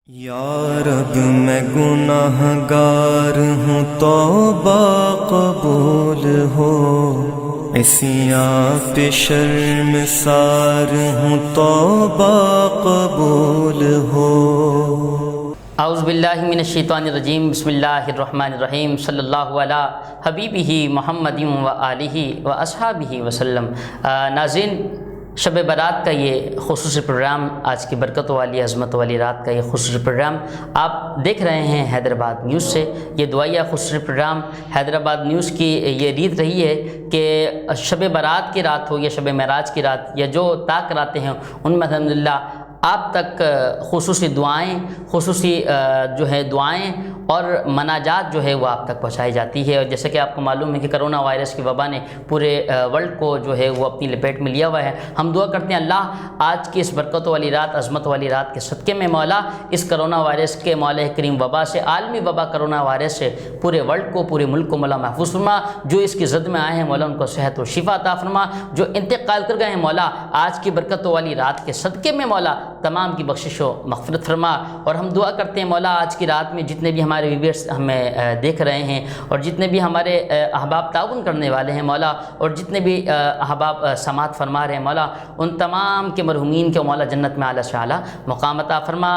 یا رب میں گناہ گار ہوں، توبہ قبول ہو، عصیاں پہ شرمسار ہوں، توبہ قبول ہو۔ اعوذ باللہ من الشیطان الرجیم، بسم اللہ الرحمن الرحیم، صلی اللہ علی حبیبہ محمد و آلہ و اصحابہ وسلم۔ ناظرین، شب برات کا یہ خصوصی پروگرام، آج کی برکت والی عظمت والی رات کا یہ خصوصی پروگرام آپ دیکھ رہے ہیں حیدرآباد نیوز سے۔ یہ دعائیہ خصوصی پروگرام حیدرآباد نیوز کی یہ ریت رہی ہے کہ شب برات کی رات ہو یا شب معراج کی رات یا جو طاق راتیں ہیں ان میں الحمدللہ آپ تک خصوصی دعائیں، خصوصی جو ہے دعائیں اور مناجات جو ہے وہ آپ تک پہنچائی جاتی ہے۔ اور جیسے کہ آپ کو معلوم ہے کہ کرونا وائرس کی وبا نے پورے ورلڈ کو جو ہے وہ اپنی لپیٹ میں لیا ہوا ہے۔ ہم دعا کرتے ہیں اللہ آج کی اس برکت والی رات، عظمت والی رات کے صدقے میں مولا اس کرونا وائرس کے مولا کریم وبا سے، عالمی وبا کرونا وائرس سے پورے ورلڈ کو، پورے ملک کو مولا محفوظ فرما۔ جو اس کی زد میں آئے ہیں مولا ان کو صحت و شفا عطا فرما، جو انتقال کر گئے ہیں مولا آج کی برکت والی رات کے صدقے میں مولا تمام کی بخشش و مغفرت فرما۔ اور ہم دعا کرتے ہیں مولا آج کی رات میں جتنے بھی ہمارے ویورز ہمیں دیکھ رہے ہیں اور جتنے بھی ہمارے احباب تعاون کرنے والے ہیں مولا، اور جتنے بھی احباب سماعت فرما رہے ہیں مولا، ان تمام کے مرحومین کے مولا جنت میں اعلیٰ سے اعلیٰ مقام عطا فرما۔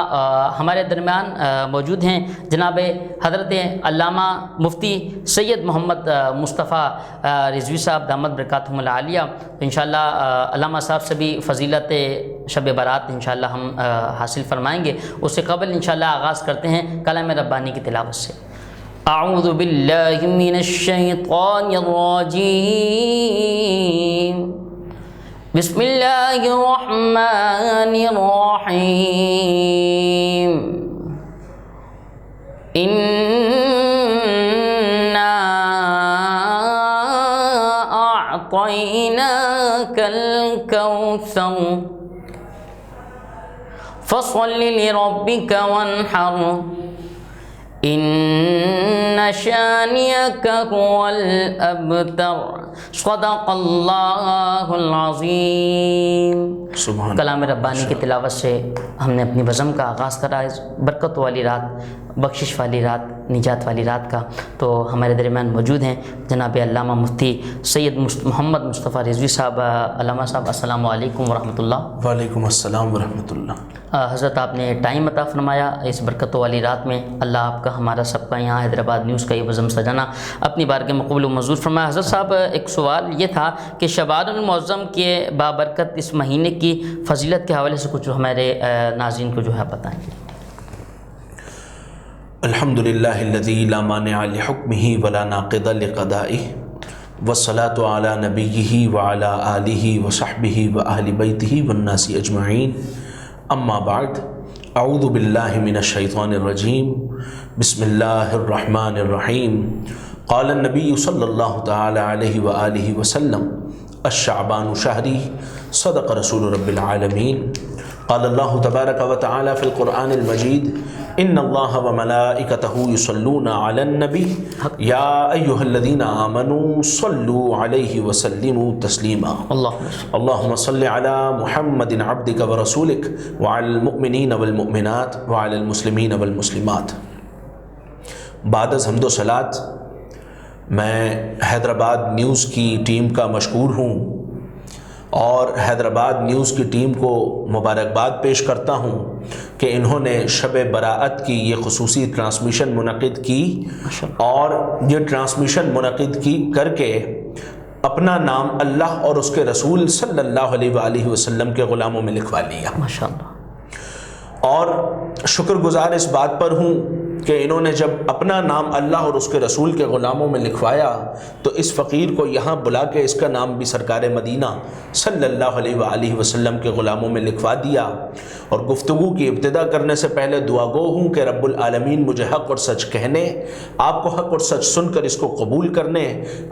ہمارے درمیان موجود ہیں جناب حضرت علامہ مفتی سید محمد مصطفیٰ رضوی صاحب دامت برکاتہم العالیہ۔ انشاءاللہ علامہ صاحب سے بھی فضیلت شب برات انشاءاللہ ہم حاصل فرمائیں گے۔ اس سے قبل انشاءاللہ آغاز کرتے ہیں کلام ربانی کی تلاوت سے۔ اعوذ باللہ من الشیطان الرجیم، بسم اللہ الرحمن الرحیم۔ انا اعطیناک الکوثر فصل لربک وانحر ان شانئک هو الابتر، صدق اللہ العظیم۔ کلام ربانی کی تلاوت سے ہم نے اپنی بزم کا آغاز کرا اس برکت والی رات، بخشش والی رات، نجات والی رات کا۔ تو ہمارے درمیان موجود ہیں جناب علامہ مفتی سید محمد مصطفیٰ رضوی صاحب۔ علامہ صاحب السلام علیکم ورحمۃ اللہ۔ وعلیکم السلام ورحمۃ اللہ۔ حضرت آپ نے ٹائم عطا فرمایا اس برکت والی رات میں، اللہ آپ کا ہمارا سب کا یہاں حیدرآباد نیوز کا یہ بزم سجانا اپنی بارگاہ میں قبول و منظور فرمایا۔ حضرت صاحب ایک سوال یہ تھا کہ شعبان المعظم کے بابرکت اس مہینے کی فضیلت کے حوالے سے کچھ ہمارے ناظرین کو جو ہے بتائیں۔ الحمدللہ الذی لا مانع لحکمہ ولا ناقض لقضائہ، والصلاة علی نبیہ وعلی آلہ وصحبہ واہل بیتہ والناس اجمعین، اما بعد، اعوذ باللہ من الشیطان الرجیم، بسم اللہ الرحمن الرحیم۔ قال النبی صلی اللہ تعالی علیہ وآلہ وسلم الشعبان شہری، صدق رسول رب العالمین۔ قال اللہ تبارک و تعالی فی القرآن المجید ان اللہ وملائکتہ یصلون علی النبی یا ایہا الذین آمنوا صلوا علیہ وسلموا تسلیما، اللہم صل علی محمد عبدک ورسولک وعلی المؤمنین والمؤمنات وعلی المسلمین والمسلمات۔ بعد از حمد و صلات میں حیدرآباد نیوز کی ٹیم کا مشکور ہوں اور حیدرآباد نیوز کی ٹیم کو مبارکباد پیش کرتا ہوں کہ انہوں نے شب براءت کی یہ خصوصی ٹرانسمیشن منعقد کی اور یہ ٹرانسمیشن منعقد کی کر کے اپنا نام اللہ اور اس کے رسول صلی اللہ علیہ وآلہ وسلم کے غلاموں میں لکھوا لیا۔ ماشاءاللہ۔ اور شکر گزار اس بات پر ہوں کہ انہوں نے جب اپنا نام اللہ اور اس کے رسول کے غلاموں میں لکھوایا تو اس فقیر کو یہاں بلا کے اس کا نام بھی سرکار مدینہ صلی اللہ علیہ وآلہ وسلم کے غلاموں میں لکھوا دیا۔ اور گفتگو کی ابتدا کرنے سے پہلے دعا گو ہوں کہ رب العالمین مجھے حق اور سچ کہنے، آپ کو حق اور سچ سن کر اس کو قبول کرنے،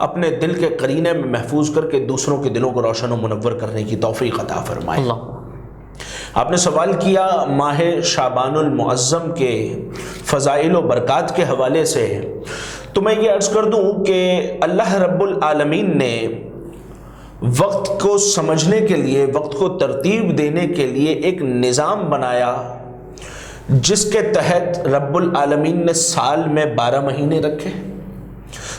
اپنے دل کے قرینے میں محفوظ کر کے دوسروں کے دلوں کو روشن و منور کرنے کی توفیق عطا فرمائے۔ آپ نے سوال کیا ماہ شعبان المعظم کے فضائل و برکات کے حوالے سے، تو میں یہ عرض کر دوں کہ اللہ رب العالمین نے وقت کو سمجھنے کے لیے، وقت کو ترتیب دینے کے لیے ایک نظام بنایا جس کے تحت رب العالمین نے سال میں 12 مہینے رکھے،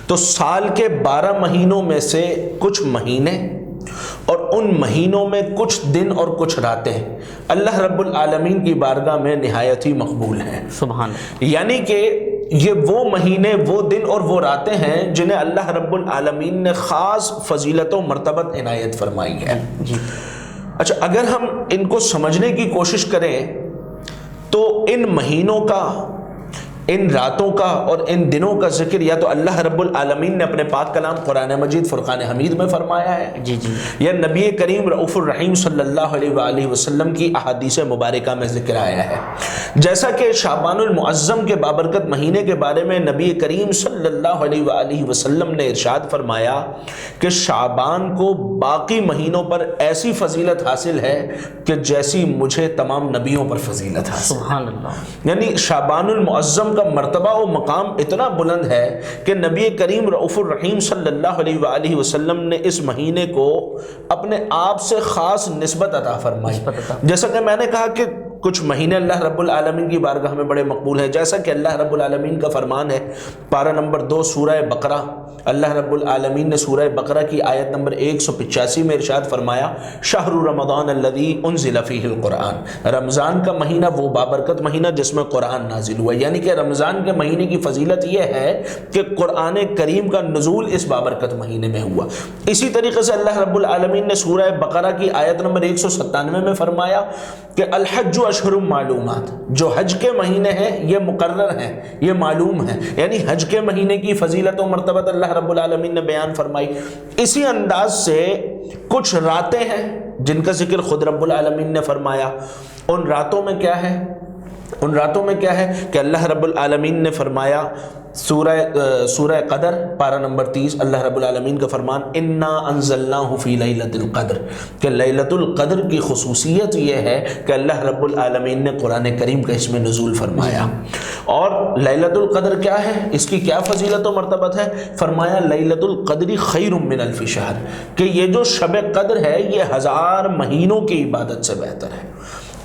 تو سال کے 12 مہینوں میں سے کچھ مہینے اور ان مہینوں میں کچھ دن اور کچھ راتیں اللہ رب العالمین کی بارگاہ میں نہایت ہی مقبول ہیں۔ سبحان اللہ۔ یعنی کہ یہ وہ مہینے، وہ دن اور وہ راتیں ہیں جنہیں اللہ رب العالمین نے خاص فضیلت و مرتبت عنایت فرمائی ہے۔ جی اچھا، اگر ہم ان کو سمجھنے کی کوشش کریں تو ان مہینوں کا، ان راتوں کا اور ان دنوں کا ذکر یا تو اللہ رب العالمین نے اپنے پاک کلام قرآن مجید فرقان حمید میں فرمایا ہے، جی جی، یا نبی کریم رؤوف الرحیم صلی اللہ علیہ وآلہ وسلم کی احادیث مبارکہ میں ذکر آیا ہے۔ جیسا کہ شعبان المعظم کے بابرکت مہینے کے بارے میں نبی کریم صلی اللہ علیہ وآلہ وسلم نے ارشاد فرمایا کہ شعبان کو باقی مہینوں پر ایسی فضیلت حاصل ہے کہ جیسی مجھے تمام نبیوں پر فضیلت حاصل۔ سبحان اللہ۔ یعنی شعبان المعظم کا مرتبہ و مقام اتنا بلند ہے کہ نبی کریم رؤوف الرحیم صلی اللہ علیہ وآلہ وسلم نے اس مہینے کو اپنے آپ سے خاص نسبت عطا فرمائی۔ جیسا کہ میں نے کہا کہ کچھ مہینے اللہ رب العالمین کی بارگاہ میں بڑے مقبول ہیں، جیسا کہ اللہ رب العالمین کا فرمان ہے پارہ نمبر 2 سورہ بقرہ، اللہ رب العالمین نے سورہ بقرہ کی آیت نمبر 185 میں ارشاد فرمایا شہر رمضان الذی انزل فیہ القرآن، رمضان کا مہینہ وہ بابرکت مہینہ جس میں قرآن نازل ہوا۔ یعنی کہ رمضان کے مہینے کی فضیلت یہ ہے کہ قرآن کریم کا نزول اس بابرکت مہینے میں ہوا۔ اسی طریقے سے اللہ رب العالمین نے سورہ بقرہ کی آیت نمبر 197 میں فرمایا کہ الحج اشہر معلومات، جو حج کے مہینے ہیں یہ مقرر ہیں، یہ معلوم ہیں، یعنی حج کے مہینے کی فضیلت و مرتبت اللہ رب العالمین نے بیان فرمائی۔ اسی انداز سے کچھ راتیں ہیں جن کا ذکر خود رب العالمین نے فرمایا۔ ان راتوں میں کیا ہے؟ ان راتوں میں کیا ہے کہ اللہ رب العالمین نے فرمایا سورہ قدر پارہ نمبر 30، اللہ رب العالمین کا فرمان انا انزلناہ فی لیلۃ القدر، کہ لیلۃ القدر کی خصوصیت یہ ہے کہ اللہ رب العالمین نے قرآن کریم کا اس میں نزول فرمایا۔ اور لیلۃ القدر کیا ہے، اس کی کیا فضیلت و مرتبت ہے؟ فرمایا لیلۃ القدر خیر من الف شہر، کہ یہ جو شب قدر ہے یہ 1000 مہینوں کی عبادت سے بہتر ہے۔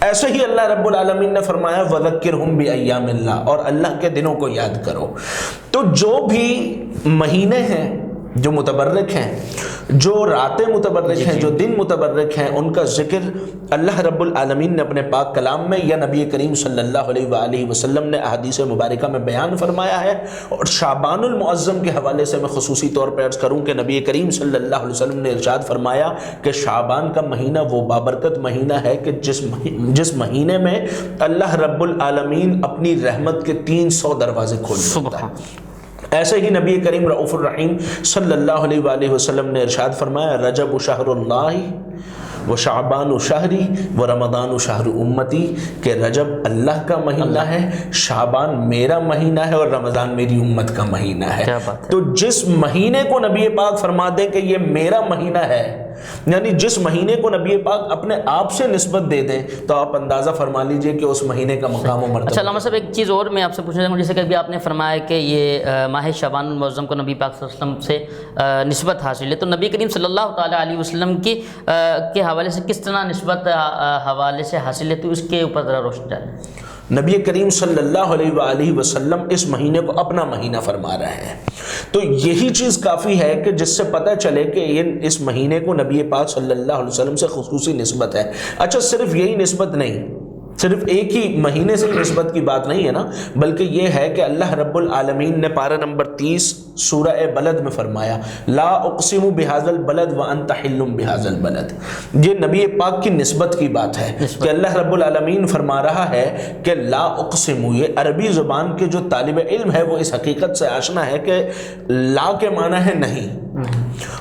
ایسے ہی اللہ رب العالمین نے فرمایا وَذَكِّرْهُمْ بِأَيَّامِ اللَّهِ، اور اللہ کے دنوں کو یاد کرو۔ تو جو بھی مہینے ہیں جو متبرک ہیں، جو راتیں متبرک ہیں، جو دن متبرک ہیں، ان کا ذکر اللہ رب العالمین نے اپنے پاک کلام میں یا نبی کریم صلی اللہ علیہ وآلہ وسلم نے احادیث مبارکہ میں بیان فرمایا ہے۔ اور شعبان المعظم کے حوالے سے میں خصوصی طور پر عرض کروں کہ نبی کریم صلی اللہ علیہ وسلم نے ارشاد فرمایا کہ شعبان کا مہینہ وہ بابرکت مہینہ ہے کہ جس مہینے میں اللہ رب العالمین اپنی رحمت کے 300 دروازے کھول دیتا ہے۔ ایسے ہی نبی کریم رؤوف الرحیم صلی اللہ علیہ وآلہ وسلم نے ارشاد فرمایا رجب شہر اللہ و شعبان شہری و رمضان شہر امتی، کہ رجب اللہ کا مہینہ ہے، شعبان میرا مہینہ ہے اور رمضان میری امت کا مہینہ ہے۔ تو جس مہینے کو نبی پاک فرما دیں کہ یہ میرا مہینہ ہے، یعنی جس مہینے کو نبی پاک اپنے آپ سے نسبت دے دیں، تو آپ اندازہ فرما لیجئے کہ اس مہینے کا مقام و مرتبہ۔ اچھا علامہ صاحب، ایک چیز اور میں آپ سے پوچھنا چاہوں گا، جیسے کہ ابھی آپ نے فرمایا کہ یہ ماہ شعبان المعظم کو نبی پاک صلی اللہ علیہ وسلم سے نسبت حاصل ہے، تو نبی کریم صلی اللہ تعالیٰ علیہ وسلم کی کے حوالے سے کس طرح نسبت حوالے سے حاصل ہے، تو اس کے اوپر ذرا روشنی ڈالیں۔ نبی کریم صلی اللہ علیہ وآلہ وسلم اس مہینے کو اپنا مہینہ فرما رہے ہیں، تو یہی چیز کافی ہے کہ جس سے پتہ چلے کہ اس مہینے کو نبی پاک صلی اللہ علیہ وسلم سے خصوصی نسبت ہے۔ اچھا، صرف یہی نسبت نہیں، صرف ایک ہی مہینے سے نسبت کی بات نہیں ہے نا، بلکہ یہ ہے کہ اللہ رب العالمین نے پارہ نمبر 30 سورہ بلد میں فرمایا لا اقسم بہذا البلد وانت حل بہذا البلد۔ یہ نبی پاک کی نسبت کی بات ہے کہ اللہ رب العالمین فرما رہا ہے کہ لا اقسم، یہ عربی زبان کے جو طالب علم ہے وہ اس حقیقت سے آشنا ہے کہ لا کے معنی ہے نہیں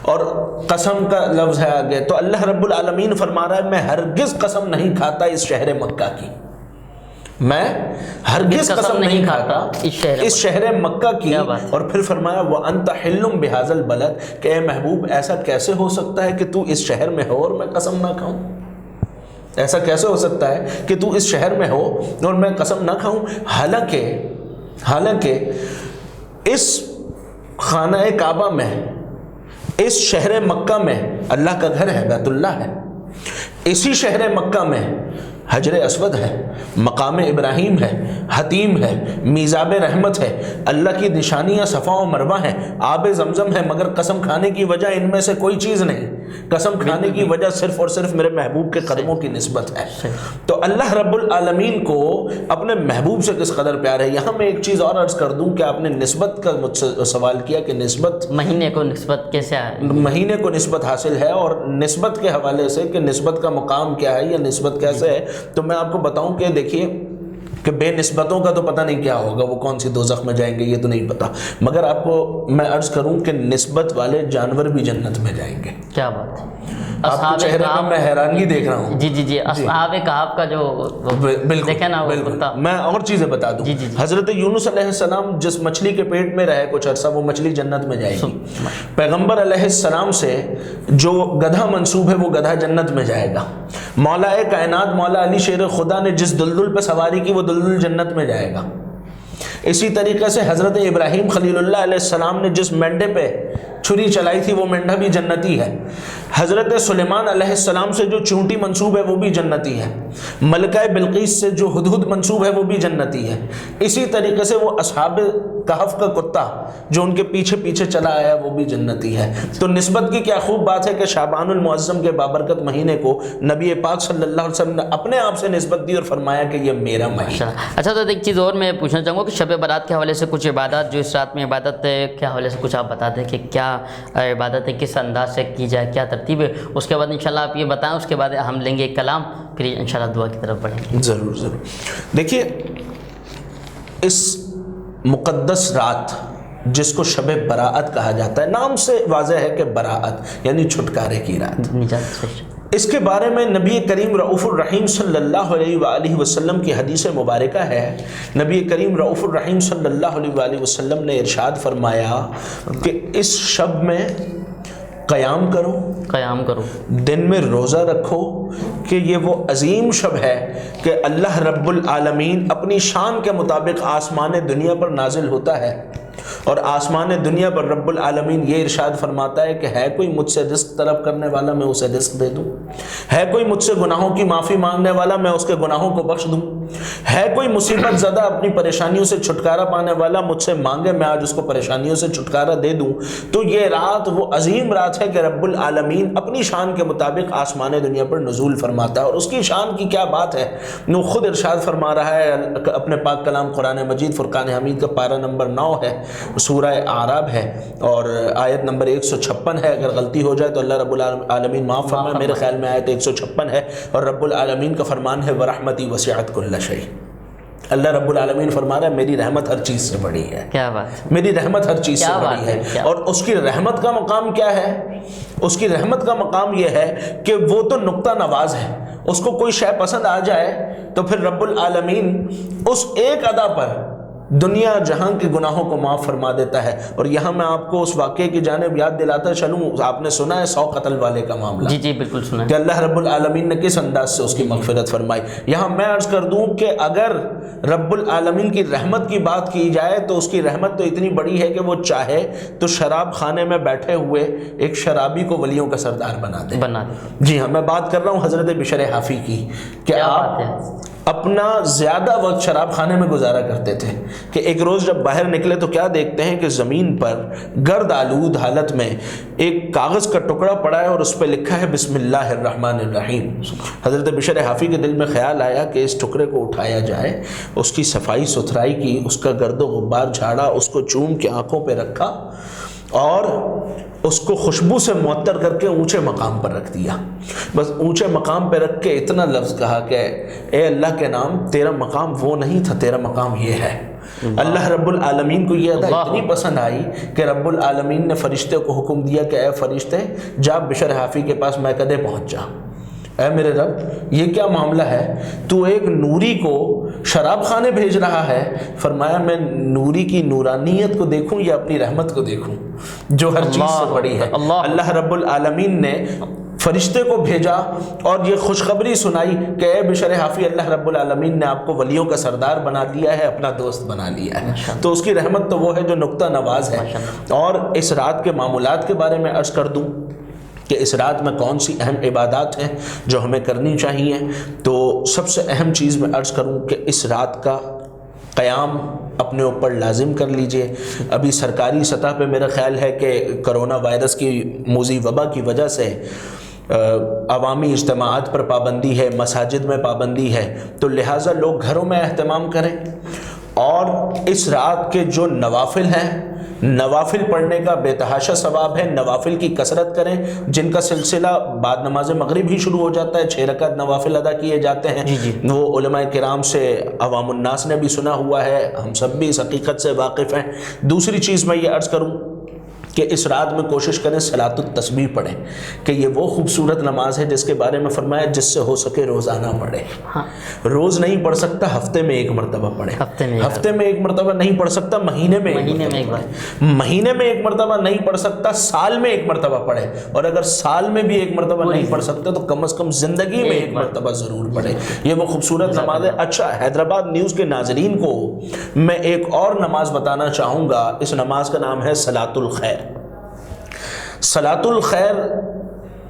اور قسم کا لفظ ہے آگے، تو اللہ رب العالمین فرما رہا ہے میں ہرگز قسم نہیں کھاتا اس شہر مکہ کی، میں ہرگز قسم نہیں کھاتا اس شہر مکہ کی۔ اور پھر فرمایا وَأَنْتَ حِلٌّ بِهَذَا الْبَلَدِ، کہ اے محبوب ایسا کیسے ہو سکتا ہے کہ تو اس شہر میں ہو اور میں قسم نہ کھاؤں؟ ایسا کیسے ہو سکتا ہے کہ تو اس شہر میں ہو اور میں قسم نہ کھاؤں؟ حالانکہ اس خانہ کعبہ میں، اس شہر مکہ میں اللہ کا گھر ہے، بیت اللہ ہے، اسی شہر مکہ میں حجر اسود ہے، مقام ابراہیم ہے، حتیم ہے، میزاب رحمت ہے، اللہ کی نشانیاں صفا و مروہ ہیں، آب زمزم ہے، مگر قسم کھانے کی وجہ ان میں سے کوئی چیز نہیں، قسم کھانے کی وجہ صرف اور صرف میرے محبوب کے قدموں کی نسبت ہے۔ تو اللہ رب العالمین کو اپنے محبوب سے کس قدر پیار ہے۔ یہاں میں ایک چیز اور عرض کر دوں کہ آپ نے نسبت کا مجھ سے سوال کیا کہ نسبت مہینے کو نسبت کیسے ہے؟ مہینے کو نسبت حاصل ہے، اور نسبت کے حوالے سے کہ نسبت کا مقام کیا ہے یا نسبت کیسے ہے، تو میں آپ کو بتاؤں کہ دیکھیے کہ بے نسبتوں کا تو پتہ نہیں کیا ہوگا، وہ کون سی دوزخ میں جائیں گے یہ تو نہیں پتہ، مگر آپ کو میں عرض کروں کہ نسبت والے جانور بھی جنت میں جائیں گے۔ کیا بات ہے! آپ کے چہرے پر میں حیرانگی دیکھ رہا ہوں۔ جی اصحاب کہف کا جو دیکھیں نا، بالکل میں اور چیزیں بتا دوں۔ حضرت یونس علیہ السلام جس مچھلی کے پیٹ میں رہے کچھ عرصہ، وہ مچھلی جنت میں جائے گی۔ پیغمبر علیہ السلام سے جو گدھا منسوب ہے وہ گدھا جنت میں جائے گا۔ مولا کائنات مولا علی شیر خدا نے جس دلدل پہ سواری کی وہ دلدل جنت میں جائے گا۔ اسی طریقے سے حضرت ابراہیم خلیل اللہ علیہ السلام نے جس مینڈے پہ چھری چلائی تھی وہ مینڈا بھی جنتی ہے۔ حضرت سلیمان علیہ السلام سے جو چونٹی منسوب ہے وہ بھی جنتی ہے۔ ملکہ بلقیس سے جو ہدہد منسوب ہے وہ بھی جنتی ہے۔ اسی طریقے سے وہ اصحاب کہف کا کتا جو ان کے پیچھے پیچھے چلا آیا وہ بھی جنتی ہے۔ تو نسبت کی کیا خوب بات ہے کہ شعبان المعظم کے بابرکت مہینے کو نبی پاک صلی اللہ علیہ وسلم نے اپنے آپ سے نسبت دی اور فرمایا کہ یہ میرا مہینہ۔ اچھا تو ایک چیز اور میں پوچھنا چاہوں گا کہ شب برات کے حوالے سے کچھ عبادات جو اس رات میں عبادت کے حوالے سے کچھ آپ بتا دیں کہ کیا عبادت ہے، کس انداز سے کی جائے، کیا ترتیب ہے، اس کے بعد انشاءاللہ آپ یہ بتائیں، اس کے بعد ہم لیں گے ایک کلام، پھر انشاءاللہ دعا کی طرف بڑھیں گے۔ ضرور دیکھیے، اس مقدس رات جس کو شب براعت کہا جاتا ہے، نام سے واضح ہے کہ براعت یعنی چھٹکارے کی رات، اس کے بارے میں نبی کریم رؤوف الرحیم صلی اللہ علیہ وآلہ وسلم کی حدیث مبارکہ ہے۔ نبی کریم رؤوف الرحیم صلی اللہ علیہ وآلہ وسلم نے ارشاد فرمایا کہ اس شب میں قیام کرو، دن میں روزہ رکھو، کہ یہ وہ عظیم شب ہے کہ اللہ رب العالمین اپنی شان کے مطابق آسمان دنیا پر نازل ہوتا ہے، اور آسمان دنیا پر رب العالمین یہ ارشاد فرماتا ہے کہ ہے کوئی مجھ سے رزق طلب کرنے والا میں اسے رزق دے دوں، ہے کوئی مجھ سے گناہوں کی معافی مانگنے والا میں اس کے گناہوں کو بخش دوں، ہے کوئی مصیبت زدہ اپنی پریشانیوں سے چھٹکارا پانے والا مجھ سے مانگے میں آج اس کو پریشانیوں سے چھٹکارا دے دوں۔ تو یہ رات وہ عظیم رات ہے کہ رب العالمین اپنی شان کے مطابق آسمان دنیا پر نزول فرماتا ہے، اور اس کی شان کی کیا بات ہے، وہ خود ارشاد فرما رہا ہے اپنے پاک کلام قرآن مجید فرقان حمید کا پارہ نمبر 9 ہے، سورہ اعراف ہے اور آیت نمبر 156 ہے۔ اگر غلطی ہو جائے تو اللہ رب العالمین معاف فرمائے، میرے خیال میں آیت 156 ہے، اور رب العالمین کا فرمان ہے وَرَحْمَتِي وَسِعَتْ كُلَّ شَيْءٍ۔ اللہ رب العالمین فرما رہا ہے میری رحمت ہر چیز سے بڑی ہے۔ کیا بات! میری رحمت ہر چیز سے بڑی ہے، اور اس کی رحمت کا مقام کیا ہے؟ اس کی رحمت کا مقام یہ ہے کہ وہ تو نقطہ نواز ہے، اس کو کوئی شے پسند آ جائے تو پھر رب العالمین اس ایک ادا پر دنیا جہاں کے گناہوں کو معاف فرما دیتا ہے۔ اور یہاں میں آپ کو اس واقعے کی جانب یاد دلاتا چلوں، آپ نے سنا ہے 100 قتل والے کا معاملہ؟ جی بالکل سنا ہے کہ اللہ رب العالمین نے کس انداز سے اس کی مغفرت فرمائی۔ یہاں میں عرض کر دوں کہ اگر رب العالمین کی رحمت کی بات کی جائے تو اس کی رحمت تو اتنی بڑی ہے کہ وہ چاہے تو شراب خانے میں بیٹھے ہوئے ایک شرابی کو ولیوں کا سردار بنا دے۔ جی ہاں، میں بات کر رہا ہوں حضرت بشر حافی کی، کہ آپ اپنا زیادہ وقت شراب خانے میں گزارا کرتے تھے، کہ ایک روز جب باہر نکلے تو کیا دیکھتے ہیں کہ زمین پر گرد آلود حالت میں ایک کاغذ کا ٹکڑا پڑا ہے اور اس پہ لکھا ہے بسم اللہ الرحمن الرحیم۔ حضرت بشر حافی کے دل میں خیال آیا کہ اس ٹکڑے کو اٹھایا جائے، اس کی صفائی ستھرائی کی، اس کا گرد و غبار جھاڑا، اس کو چوم کے آنکھوں پہ رکھا اور اس کو خوشبو سے معطر کر کے اونچے مقام پر رکھ دیا۔ بس اونچے مقام پہ رکھ کے اتنا لفظ کہا کہ اے اللہ کے نام، تیرا مقام وہ نہیں تھا، تیرا مقام یہ ہے۔ اللہ رب العالمین کو یہ ادا اتنی پسند آئی کہ رب العالمین نے فرشتے کو حکم دیا کہ اے فرشتے جا بشر حافی کے پاس میکدے پہنچ جا۔ اے میرے رب یہ کیا معاملہ ہے، تو ایک نوری کو شراب خانے بھیج رہا ہے؟ فرمایا میں نوری کی نورانیت کو دیکھوں یا اپنی رحمت کو دیکھوں جو ہر چیز سے بڑی ہے۔ اللہ رب العالمین نے فرشتے کو بھیجا اور یہ خوشخبری سنائی کہ اے بشر حافی، اللہ رب العالمین نے آپ کو ولیوں کا سردار بنا دیا ہے، اپنا دوست بنا لیا ہے۔ تو اس کی رحمت تو وہ ہے جو نقطہ نواز ہے۔ اور اس رات کے معمولات کے بارے میں عرض کر دوں کہ اس رات میں کون سی اہم عبادات ہیں جو ہمیں کرنی چاہیے، تو سب سے اہم چیز میں عرض کروں کہ اس رات کا قیام اپنے اوپر لازم کر لیجئے۔ ابھی سرکاری سطح پہ میرا خیال ہے کہ کرونا وائرس کی موذی وبا کی وجہ سے عوامی اجتماعات پر پابندی ہے، مساجد میں پابندی ہے، تو لہٰذا لوگ گھروں میں اہتمام کریں، اور اس رات کے جو نوافل ہیں، نوافل پڑھنے کا بے تحاشا ثواب ہے، نوافل کی کثرت کریں، جن کا سلسلہ بعد نماز مغرب ہی شروع ہو جاتا ہے، 6 رکعت نوافل ادا کیے جاتے ہیں۔ وہ علماء کرام سے عوام الناس نے بھی سنا ہوا ہے، ہم سب بھی اس حقیقت سے واقف ہیں۔ دوسری چیز میں یہ عرض کروں کہ اس رات میں کوشش کریں صلاۃ التسبیح پڑھیں، کہ یہ وہ خوبصورت نماز ہے جس کے بارے میں فرمایا جس سے ہو سکے روزانہ پڑھے۔ روز نہیں پڑھ سکتا، ہفتے میں ایک مرتبہ پڑھے، ہفتے میں ایک مرتبہ نہیں پڑھ سکتا، مہینے میں ایک مرتبہ نہیں پڑھ سکتا، سال میں ایک مرتبہ پڑھے، اور اگر سال میں بھی ایک مرتبہ نہیں پڑھ سکتا تو کم از کم زندگی میں ایک مرتبہ ضرور پڑھے۔ یہ وہ خوبصورت نماز ہے۔ اچھا، حیدرآباد نیوز کے ناظرین کو میں ایک اور نماز بتانا چاہوں گا، اس نماز کا نام ہے صلاۃ الخیر۔ صلاۃ الخیر،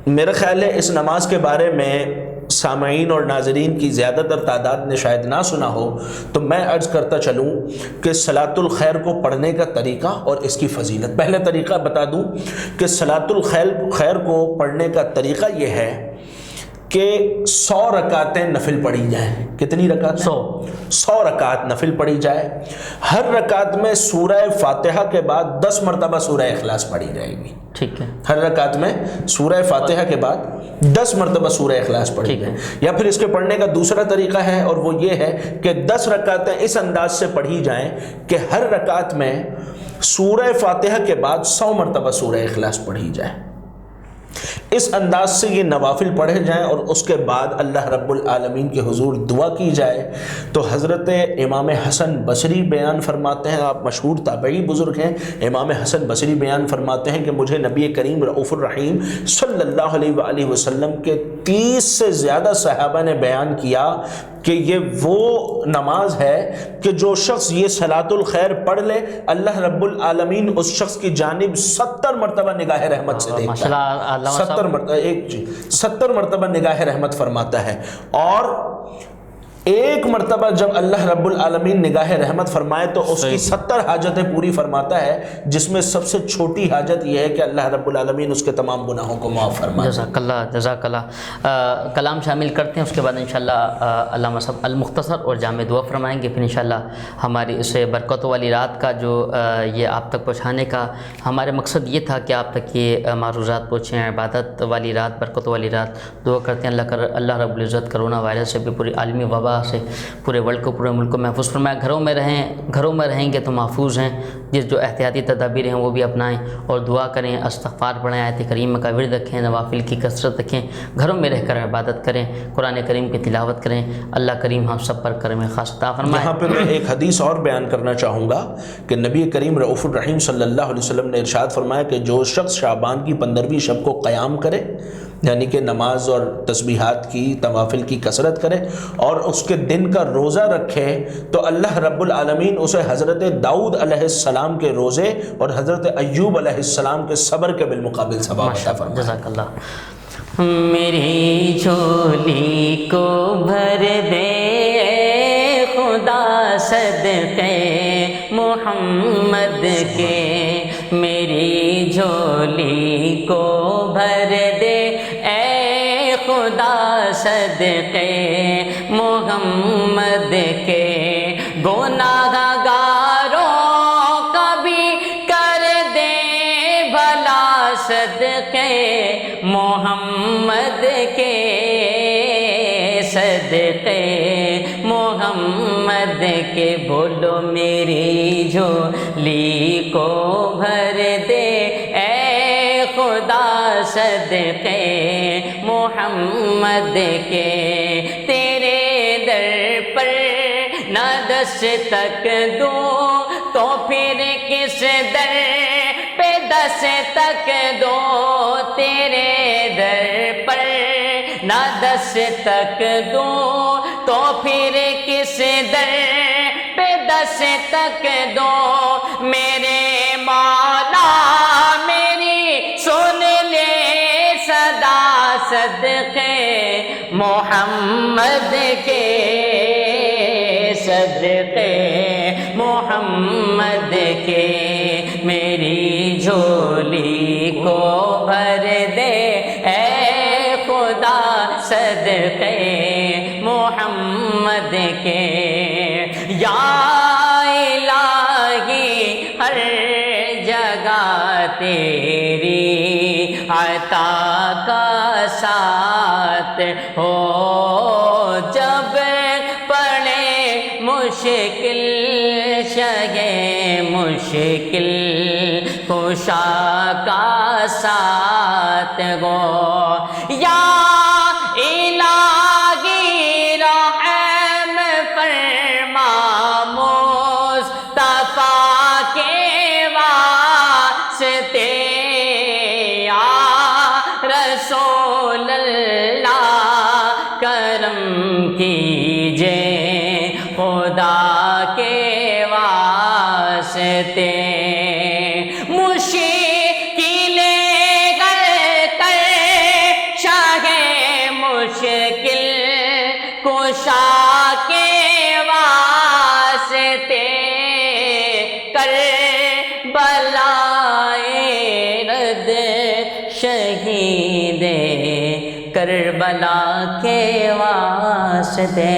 میرا خیال ہے اس نماز کے بارے میں سامعین اور ناظرین کی زیادہ تر تعداد نے شاید نہ سنا ہو، تو میں عرض کرتا چلوں کہ صلاۃ الخیر کو پڑھنے کا طریقہ اور اس کی فضیلت۔ پہلے طریقہ بتا دوں کہ صلاۃ الخیر کو پڑھنے کا طریقہ یہ ہے کہ 100 رکعتیں نفل پڑھی جائیں۔ کتنی رکعت؟ 100 رکعت نفل پڑھی جائے۔ ہر رکعت میں سورہ فاتحہ کے بعد 10 مرتبہ سورہ اخلاص پڑھی جائے گی۔ ٹھیک ہے، ہر رکعت میں سورہ فاتحہ کے بعد 10 مرتبہ سورہ اخلاص پڑھی جائے۔ یا پھر اس کے پڑھنے کا دوسرا طریقہ ہے، اور وہ یہ ہے کہ 10 رکعتیں اس انداز سے پڑھی جائیں کہ ہر رکعت میں سورہ فاتحہ کے بعد 100 مرتبہ سورہ اخلاص پڑھی جائے۔ اس انداز سے یہ نوافل پڑھے جائیں، اور اس کے بعد اللہ رب العالمین کے حضور دعا کی جائے۔ تو حضرت امام حسن بصری بیان فرماتے ہیں، آپ مشہور تابعی بزرگ ہیں، امام حسن بصری بیان فرماتے ہیں کہ مجھے نبی کریم رؤوف الرحیم صلی اللہ علیہ وآلہ وسلم کے 30 سے زیادہ صحابہ نے بیان کیا کہ یہ وہ نماز ہے کہ جو شخص یہ صلاۃ الخیر پڑھ لے، اللہ رب العالمین اس شخص کی جانب 70 مرتبہ نگاہ رحمت سے دیکھتا ہے۔ 70 مرتبہ نگاہ رحمت فرماتا ہے، اور ایک مرتبہ جب اللہ رب العالمین نگاہ رحمت فرمائے تو اس کی 70 حاجتیں پوری فرماتا ہے، جس میں سب سے چھوٹی حاجت یہ ہے کہ اللہ رب العالمین اس کے تمام گناہوں کو معاف فرمائے۔ جزاک اللہ۔ کلام شامل کرتے ہیں، اس کے بعد انشاءاللہ علامہ صاحب المختصر اور جامع دعا فرمائیں گے، پھر انشاءاللہ ہماری اس برکتوں والی رات کا جو یہ آپ تک پہنچانے کا ہمارے مقصد یہ تھا کہ آپ تک یہ معروضات پہنچیں، عبادت والی رات، برکتوں والی رات۔ دعا کرتے ہیں اللہ رب العزت کرونا وائرس سے بھی، پوری عالمی وبا سے پورے ورلڈ کو، پورے ملک کو محفوظ فرمائے۔ گھروں میں رہیں گے تو محفوظ ہیں، جس جو احتیاطی تدابیر ہیں وہ بھی اپنائیں، اور دعا کریں، استغفار پڑھیں، آیت کریمہ کا ورد رکھیں، نوافل کی کثرت رکھیں، گھروں میں رہ کر عبادت کریں، قرآن کریم کی تلاوت کریں۔ اللہ کریم ہم سب پر کرم خاص عطا فرمائے۔ یہاں پہ میں ایک حدیث اور بیان کرنا چاہوں گا کہ نبی کریم رؤوف الرحیم صلی اللہ علیہ وسلم نے ارشاد فرمایا کہ جو شخص شعبان کی 15ویں شب کو قیام کرے، یعنی کہ نماز اور تسبیحات کی، نوافل کی کثرت کرے، اور اس کے دن کا روزہ رکھے، تو اللہ رب العالمین اسے حضرت داؤد علیہ السلام کے روزے اور حضرت ایوب علیہ السلام کے صبر کے بالمقابل ثواب عطا فرمائے۔ جزاک اللہ۔ میری جھولی کو بھر دے خدا صدقے محمد کے، میری جھولی کو بھر دے اے خدا صدقے محمد کے، گناہ گاروں کا بھی کر دے بھلا صدقے محمد کے، صدقے محمد کے، بولو میری جھولی کو بھر دے اے خدا صدقے محمد کے، تیرے در پر نہ دستک دوں تو پھر کس در پہ دستک دو، تیرے در پر نہ دستک دوں تو پھر کس در پہ دستک دو، میرے مولا میری سن لے صدقے محمد کے، صدقے محمد کے، میری جھولی کو بھر دے اے خدا صدقے محمد کے۔ یا الہی ہر جگہ تیری عطا کا ساتھ ہو، جب پڑے مشکل شگے مشکل کشا کا ساتھ ہو۔ یا الہی رحم فرما مصطفیٰ کے واسطے، یا رسول اللہ کرم کیجے خدا کے واسطے۔ مشکلیں کر شاہ مشکل کشا کے واسطے، کر بلائے رد شہید کربلا کے واسطے۔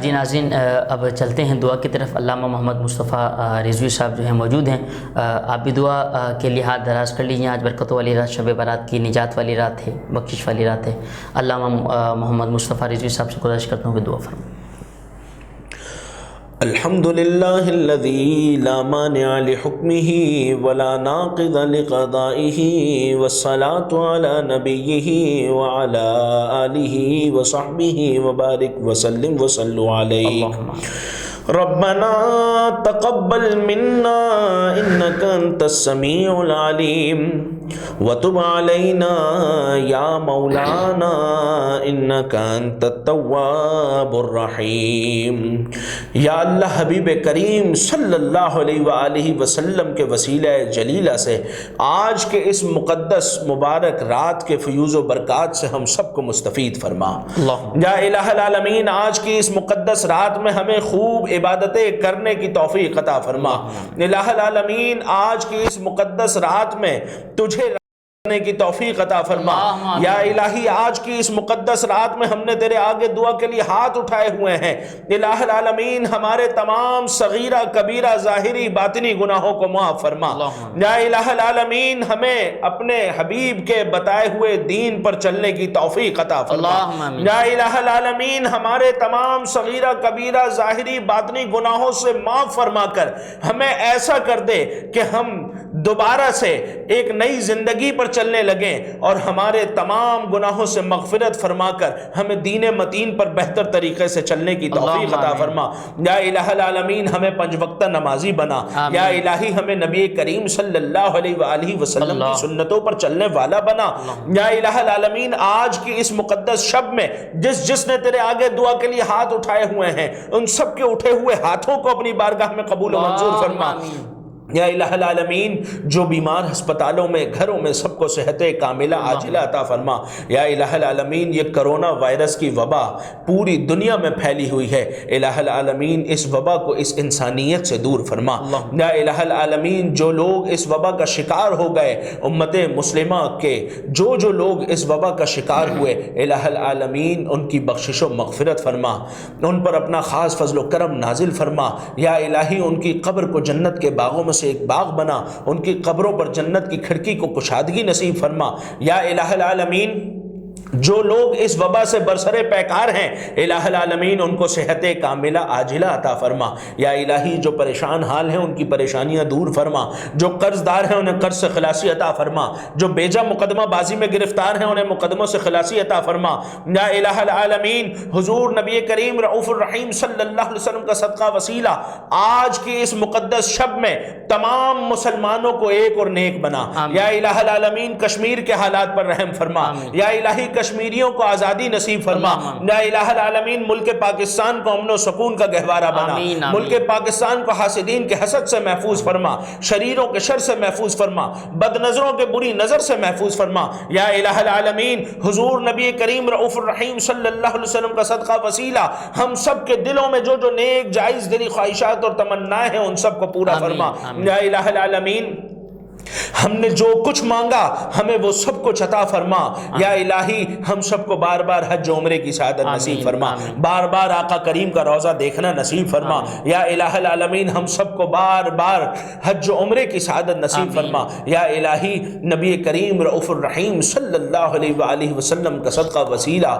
جی ناظرین، اب چلتے ہیں دعا کی طرف۔ علامہ محمد مصطفیٰ رضوی صاحب جو ہیں موجود ہیں، آپ بھی دعا کے لیے ہاتھ دراز کر لیجیے۔ آج برکتوں والی رات، شب برات کی، نجات والی رات ہے، بخشش والی رات ہے۔ علامہ محمد مصطفیٰ رضوی صاحب سے گزارش کرتا ہوں کہ دعا فرمائیں۔ الحمد للہ الذی لا مانع لحکمہ ولا ناقض لقضائہ، والصلاة علی نبیہ وعلی آلہ وصحبہ وبارک وسلم وصلوا علیہ۔ ربنا تقبل منا انك انت السميع العليم وتب علينا يا مولانا انك انت التواب الرحيم۔ یا اللہ، حبیب کریم صلی اللہ علیہ وآلہ وسلم کے وسیلہ جلیلہ سے آج کے اس مقدس مبارک رات کے فیوز و برکات سے ہم سب کو مستفید فرما۔ یا الہ العالمین، آج کی اس مقدس رات میں ہمیں خوب عبادتیں کرنے کی توفیق عطا فرما۔ الہ العالمین، آج کی اس مقدس رات میں تجھے کرنے کی توفیق عطا فرما۔ یا الہی، آج کی اس مقدس رات میں ہم نے تیرے آگے دعا کے لیے ہاتھ اٹھائے ہوئے ہیں۔ الہ العالمین، ہمارے تمام صغیرہ کبیرہ ظاہری باطنی گناہوں کو معاف فرما۔ یا الہ العالمین، ہمیں اپنے حبیب کے بتائے ہوئے دین پر چلنے کی توفیق عطا فرما۔ یا الہ العالمین، ہمارے تمام صغیرہ کبیرہ ظاہری باطنی گناہوں سے معاف فرما کر ہمیں ایسا کر دے کہ ہم دوبارہ سے ایک نئی زندگی پر چلنے لگیں، اور ہمارے تمام گناہوں سے مغفرت فرما کر ہمیں دین متین پر بہتر طریقے سے چلنے کی توفیق عطا فرما۔ یا الہ العالمین، ہمیں 5 وقتہ نمازی بنا۔ یا الہی، ہمیں نبی کریم صلی اللہ علیہ وآلہ وسلم کی سنتوں پر چلنے والا بنا۔ یا الہ العالمین، آج کی اس مقدس شب میں جس نے تیرے آگے دعا کے لیے ہاتھ اٹھائے ہوئے ہیں، ان سب کے اٹھے ہوئے ہاتھوں کو اپنی بارگاہ میں قبول و منظور فرما۔ یا الہ العالمین، جو بیمار ہسپتالوں میں، گھروں میں، سب کو صحت کاملہ عاجلہ عطا فرما۔ یا الہ العالمین، یہ کرونا وائرس کی وبا پوری دنیا میں پھیلی ہوئی ہے، الہ العالمین اس وبا کو اس انسانیت سے دور فرما۔ یا الہ العالمین، جو لوگ اس وبا کا شکار ہو گئے، امت مسلمہ کے جو لوگ اس وبا کا شکار ہوئے، الہ العالمین ان کی بخشش و مغفرت فرما، ان پر اپنا خاص فضل و کرم نازل فرما۔ یا الہی، ان کی قبر کو جنت کے باغوں میں سے ایک باغ بنا، ان کی قبروں پر جنت کی کھڑکی کو کشادگی نصیب فرما۔ یا الہ العالمین، جو لوگ اس وبا سے برسر پیکار ہیں، الہ العالمین ان کو صحت کاملہ عاجلہ عطا فرما۔ یا الہی، جو پریشان حال ہیں ان کی پریشانیاں دور فرما، جو قرض دار ہیں انہیں قرض سے خلاصی عطا فرما، جو بیجا مقدمہ بازی میں گرفتار ہیں انہیں مقدموں سے خلاصی عطا فرما۔ یا الہ العالمین، حضور نبی کریم رؤوف الرحیم صلی اللہ علیہ وسلم کا صدقہ وسیلہ آج کی اس مقدس شب میں تمام مسلمانوں کو ایک اور نیک بنا۔ یا الہ العالمین کشمیر کے حالات پر رحم فرما۔ یا الہی کشمیریوں کو آزادی نصیب فرما۔ یا الہ العالمین ملک پاکستان کو امن و سکون کا گہوارہ بنا۔ ملک پاکستان کو حاسدین کے حسد سے محفوظ فرما، شریروں کے شر سے محفوظ فرما، بد نظروں کے بری نظر سے محفوظ فرما۔ یا الہ العالمین حضور نبی کریم رؤوف الرحیم صلی اللہ علیہ وسلم کا صدقہ وسیلہ ہم سب کے دلوں میں جو نیک جائز دلی خواہشات اور تمنائیں ہیں ان سب کو پورا فرما۔ یا الہ العالمین ہم نے جو کچھ مانگا ہمیں وہ سب کچھ عطا فرما۔ یا الہی ہم سب کو بار بار حج و عمرے کی سعادت نصیب فرما، بار بار آقا کریم کا روضہ دیکھنا نصیب فرما۔ یا الہ العالمین ہم سب کو بار بار حج و عمرے کی سعادت نصیب فرما۔ یا الہی نبی کریم رؤوف الرحیم صلی اللہ علیہ وآلہ وسلم کا صدقہ وسیلہ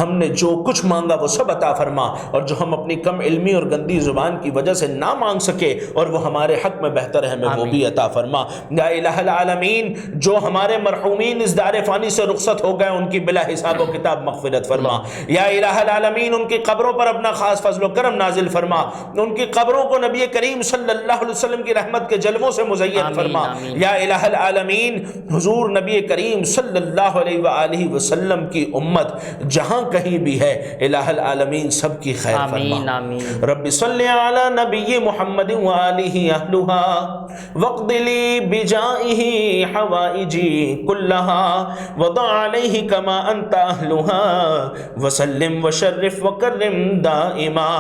ہم نے جو کچھ مانگا وہ سب عطا فرما، اور جو ہم اپنی کم علمی اور گندی زبان کی وجہ سے نہ مانگ سکے اور وہ ہمارے حق میں بہتر ہے ہمیں وہ بھی عطا فرما۔ یا الہ العالمین جو ہمارے مرحومین اس دار فانی سے رخصت ہو گئے ان کی بلا حساب و کتاب مغفرت فرما۔ یا الہ العالمین ان کی قبروں پر اپنا خاص فضل و کرم نازل فرما، ان کی قبروں کو نبی کریم صلی اللہ علیہ وسلم کی رحمت کے جلووں سے مزین فرما۔ یا الہ العالمین حضور نبی کریم صلی اللہ علیہ وآلہ وسلم کی امت جہاں کہیں بھی ہے الہ العالمین سب کی خیر فرما۔ رب صلی علی نبی محمد وآلہ اہلہا وقد لی بجائہ حوائجی کلہا وضع علیہ کما انت اہلہا وسلم وشرف وکرم دائما۔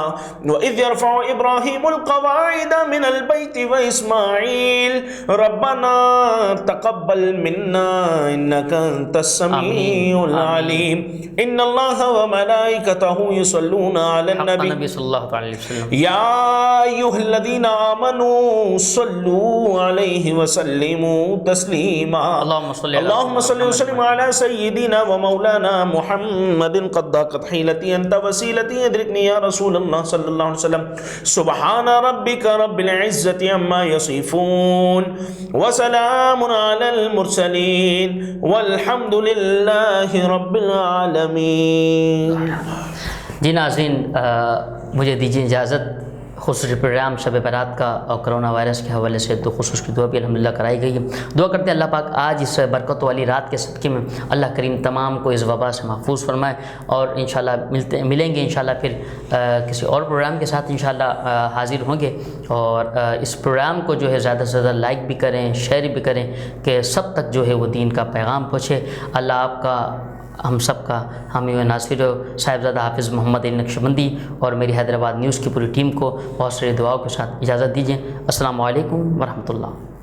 وَإِذْ يَرْفَعُ إِبْرَاهِيمُ الْقَوَاعِدَ مِنَ الْبَيْتِ وَإِسْمَاعِيلُ رَبَّنَا تَقَبَّلْ مِنَّا إِنَّكَ أَنْتَ السَّمِيعُ الْعَلِيمُ إِنَّ اللَّهَ وَمَلَائِكَتَهُ يُصَلُّونَ عَلَى النَّبِيِّ صلی اللہ علیہ وسلم یا ایھا الذین آمنوا صلوا علیہ وسلموا تسلیما۔ اللهم صل وسلم على سيدنا ومولانا محمد قد ضاقت حيلتي انت وسيلتي ادركني يا رسول الله صلى الله عليه وسلم۔ سبحان ربك رب العزة عما يصفون وسلام على المرسلين والحمد لله رب العالمين۔ جی ناظرین مجھے دیجیے اجازت، خصوصی پروگرام شب برات کا اور کرونا وائرس کے حوالے سے دو خصوصی دعا بھی الحمدللہ کرائی گئی ہے۔ دعا کرتے ہیں اللہ پاک آج اس برکت والی رات کے صدقے میں اللہ کریم تمام کو اس وبا سے محفوظ فرمائے، اور انشاءاللہ ملیں گے انشاءاللہ پھر کسی اور پروگرام کے ساتھ انشاءاللہ حاضر ہوں گے، اور اس پروگرام کو جو ہے زیادہ سے زیادہ لائک بھی کریں، شیئر بھی کریں کہ سب تک جو ہے وہ دین کا پیغام پہنچے۔ اللہ آپ کا، ہم سب کا، حامی و ناصر صاحبزادہ حافظ محمد علی نقشبندی اور میری حیدرآباد نیوز کی پوری ٹیم کو بہت ساری دعاؤں کے ساتھ اجازت دیجیے۔ السلام علیکم ورحمۃ اللہ۔